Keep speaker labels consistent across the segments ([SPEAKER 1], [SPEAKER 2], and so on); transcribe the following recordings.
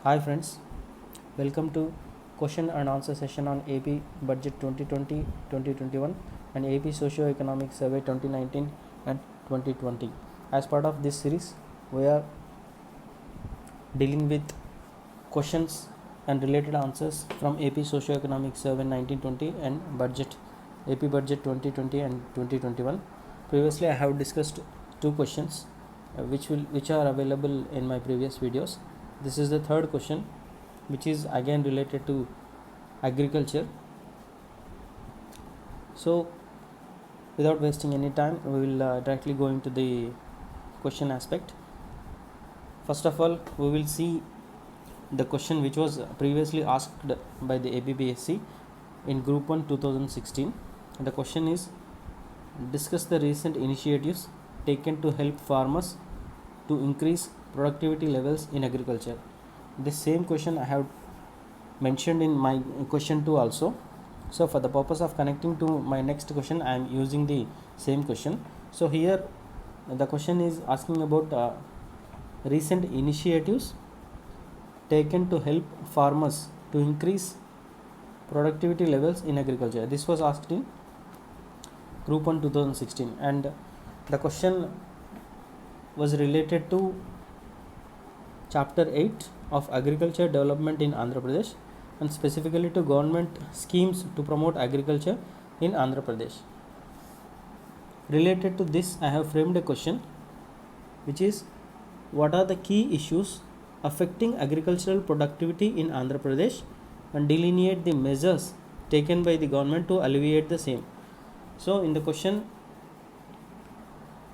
[SPEAKER 1] Hi friends, welcome to question and answer session on AP Budget 2020-2021 and AP Socio-Economic Survey 2019 and 2020. As part of this series, we are dealing with questions and related answers from AP Socio-Economic Survey 1920 and Budget AP Budget 2020 and 2021. Previously, I have discussed two questions which are available in my previous videos. This is the third question, which is again related to agriculture. So without wasting any time, we will directly go into the question aspect. First of all, we will see the question which was previously asked by the ABPSC in Group 1 2016. The question is, discuss the recent initiatives taken to help farmers to increase productivity levels in agriculture. This same question I have mentioned in my question 2 also. So for the purpose of connecting to my next question, I am using the same question. So here the question is asking about recent initiatives taken to help farmers to increase productivity levels in agriculture. This was asked in Group 1 2016, and the question was related to Chapter 8 of Agriculture Development in Andhra Pradesh, and specifically to government schemes to promote agriculture in Andhra Pradesh. Related to this, I have framed a question which is, what are the key issues affecting agricultural productivity in Andhra Pradesh, and delineate the measures taken by the government to alleviate the same. So in the question,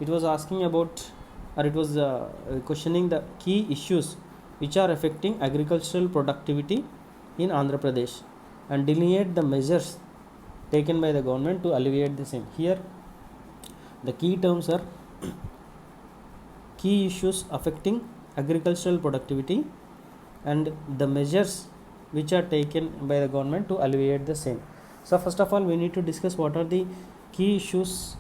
[SPEAKER 1] it was asking about, or it was questioning the key issues which are affecting agricultural productivity in Andhra Pradesh and delineate the measures taken by the government to alleviate the same. Here the key terms are key issues affecting agricultural productivity and the measures which are taken by the government to alleviate the same. So first of all, we need to discuss what are the key issues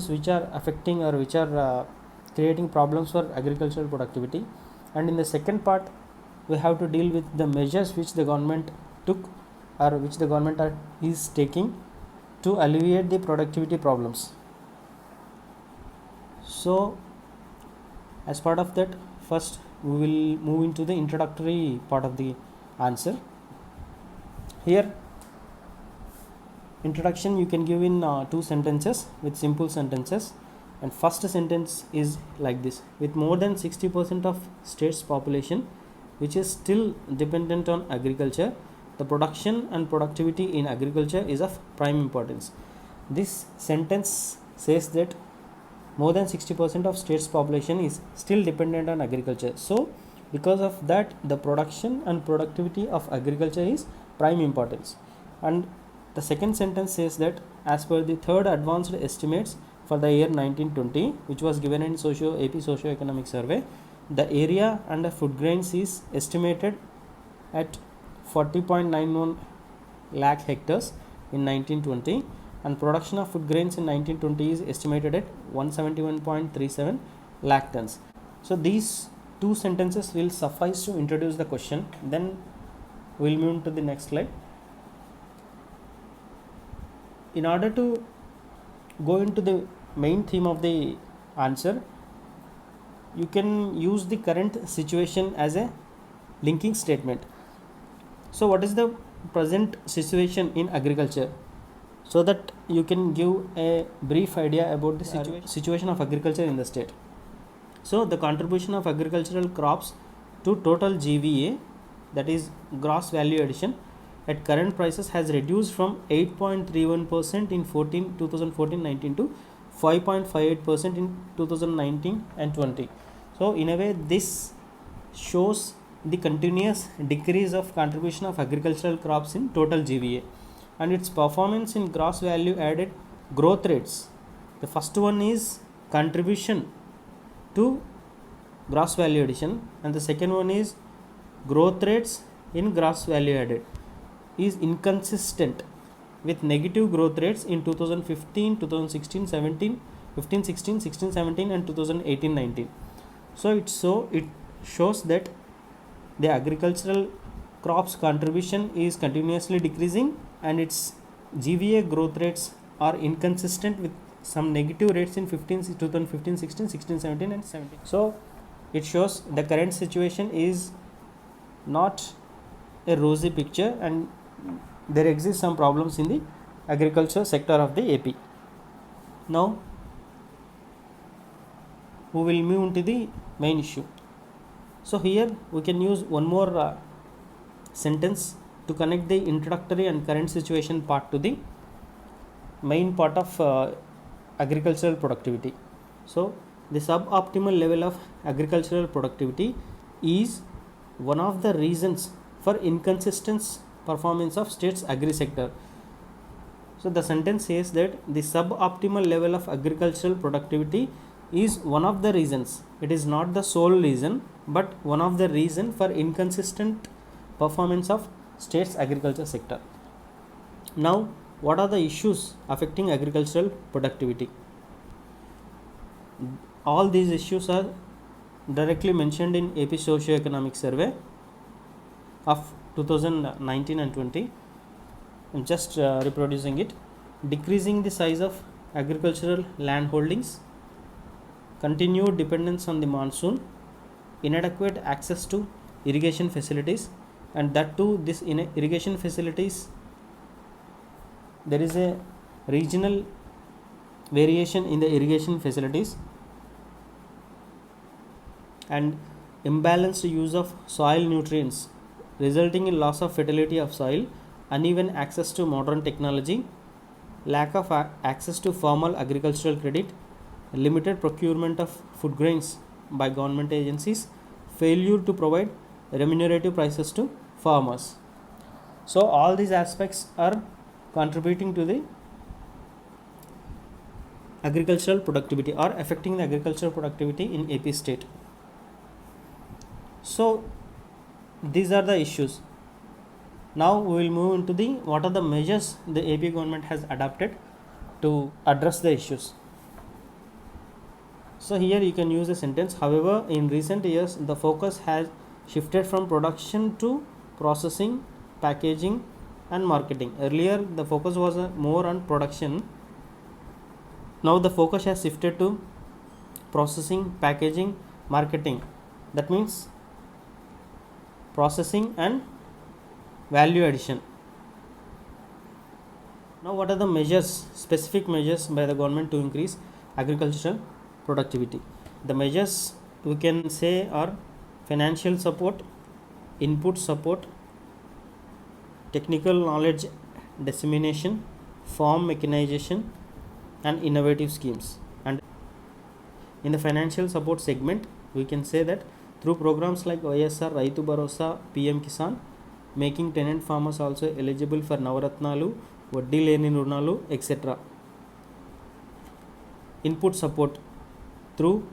[SPEAKER 1] which are affecting or which are creating problems for agricultural productivity, and in the second part we have to deal with the measures which the government took or which the government is taking to alleviate the productivity problems. So as part of that, first we will move into the introductory part of the answer. Here introduction you can give in two sentences with simple sentences, and first sentence is like this: with more than 60% of state's population which is still dependent on agriculture, the production and productivity in agriculture is of prime importance. This sentence says that more than 60% of state's population is still dependent on agriculture, so because of that the production and productivity of agriculture is prime importance. And the second sentence says that as per the third advanced estimates for the year 1920, which was given in AP Socio-Economic Survey, the area under food grains is estimated at 40.91 lakh hectares in 1920, and production of food grains in 1920 is estimated at 171.37 lakh tons. So these two sentences will suffice to introduce the question. Then we will move to the next slide. In order to go into the main theme of the answer, you can use the current situation as a linking statement. So what is the present situation in agriculture, so that you can give a brief idea about the situation of agriculture in the state. So the contribution of agricultural crops to total GVA, that is gross value addition, at current prices has reduced from 8.31% in 2014-19 to 5.58% in 2019 and 20. So in a way this shows the continuous decrease of contribution of agricultural crops in total GVA and its performance in gross value added growth rates. The first one is contribution to gross value addition, and the second one is growth rates in gross value added, is inconsistent with negative growth rates in 2015, 2016, 17, 15, 16, 16, 17 and 2018, 19. So it shows that the agricultural crops contribution is continuously decreasing and its GVA growth rates are inconsistent with some negative rates in 2015, 16, 16, 17 and 17. So it shows the current situation is not a rosy picture and there exist some problems in the agriculture sector of the AP. Now we will move into the main issue. So here we can use one more sentence to connect the introductory and current situation part to the main part of agricultural productivity. So the suboptimal level of agricultural productivity is one of the reasons for inconsistent performance of state's agri sector. So the sentence says that the suboptimal level of agricultural productivity is one of the reasons. It is not the sole reason, but one of the reason for inconsistent performance of state's agriculture sector. Now, what are the issues affecting agricultural productivity? All these issues are directly mentioned in AP Socioeconomic Survey of 2019 and 20. I'm just reproducing it. Decreasing the size of agricultural land holdings, continued dependence on the monsoon, inadequate access to irrigation facilities, and that too this irrigation facilities, there is a regional variation in the irrigation facilities, and imbalanced use of soil nutrients resulting in loss of fertility of soil, uneven access to modern technology, lack of access to formal agricultural credit, limited procurement of food grains by government agencies, failure to provide remunerative prices to farmers. So all these aspects are contributing to the agricultural productivity or affecting the agricultural productivity in AP state. So these are the issues. Now we will move into the what are the measures the AP government has adopted to address the issues. So here you can use a sentence. However, in recent years the focus has shifted from production to processing, packaging and marketing. Earlier the focus was more on production. Now the focus has shifted to processing, packaging, marketing. That means processing and value addition. Now what are the measures, specific measures by the government to increase agricultural productivity? The measures we can say are financial support, input support, technical knowledge dissemination, farm mechanization and innovative schemes. And in the financial support segment we can say that through programs like YSR, Raitu Bharosa, PM Kisan, making tenant farmers also eligible for Navaratnalu, Vaddi Leni Runalu, etc. Input support through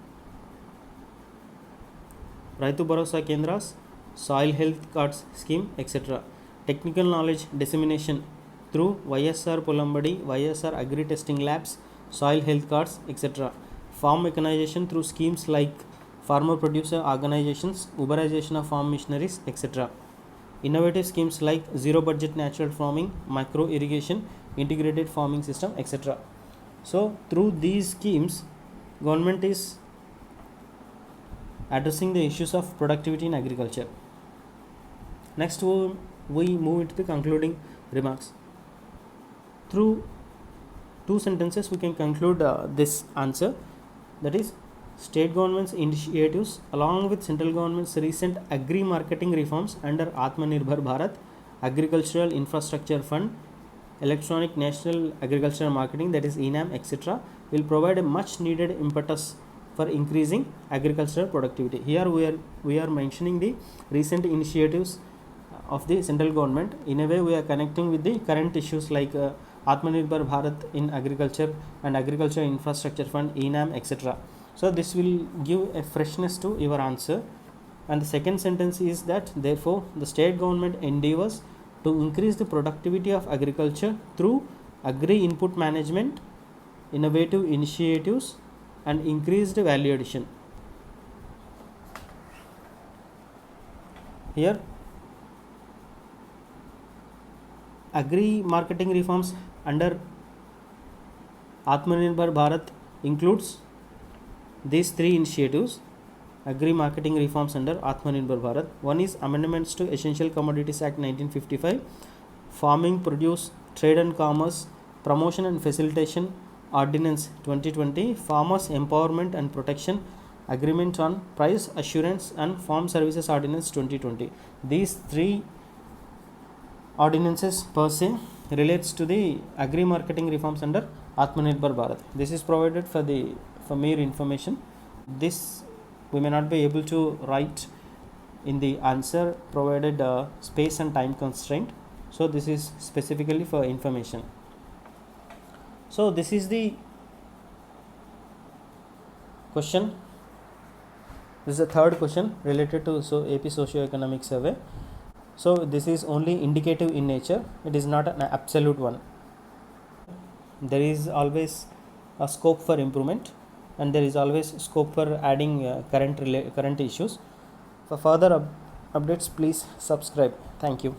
[SPEAKER 1] Raitu Bharosa Kendras, soil health cards scheme, etc. Technical knowledge dissemination through YSR Polambadi, YSR Agri Testing Labs, soil health cards, etc. Farm mechanization through schemes like farmer producer organizations, uberization of farm machineries, etc. Innovative schemes like zero budget natural farming, micro irrigation, integrated farming system, etc. So through these schemes government is addressing the issues of productivity in agriculture. Next we move into the concluding remarks. Through two sentences we can conclude this answer, that is, state government's initiatives along with central government's recent agri marketing reforms under Atmanirbhar Bharat, Agricultural Infrastructure Fund, Electronic National Agricultural Marketing, that is ENAM, etc., will provide a much needed impetus for increasing agricultural productivity. Here we are mentioning the recent initiatives of the central government. In a way we are connecting with the current issues like Atmanirbhar Bharat in agriculture and Agriculture Infrastructure Fund, ENAM, etc. So this will give a freshness to your answer. And the second sentence is that therefore the state government endeavors to increase the productivity of agriculture through agri input management, innovative initiatives and increased value addition. here agri marketing reforms under Atmanirbhar Bharat includes these three initiatives. Agri marketing reforms under Atmanirbhar Bharat. One is amendments to Essential Commodities Act 1955, Farming Produce Trade and Commerce Promotion and Facilitation Ordinance 2020, Farmers Empowerment and Protection Agreement on Price Assurance and Farm Services Ordinance 2020. These three ordinances per se relates to the agri marketing reforms under Atmanirbhar Bharat. This is provided for mere information. This we may not be able to write in the answer provided space and time constraint. So this is specifically for information. So this is the question. This is the third question related to AP Socio-Economic Survey. So this is only indicative in nature. It is not an absolute one. There is always a scope for improvement, and there is always scope for adding current issues. For further updates, please subscribe. Thank you.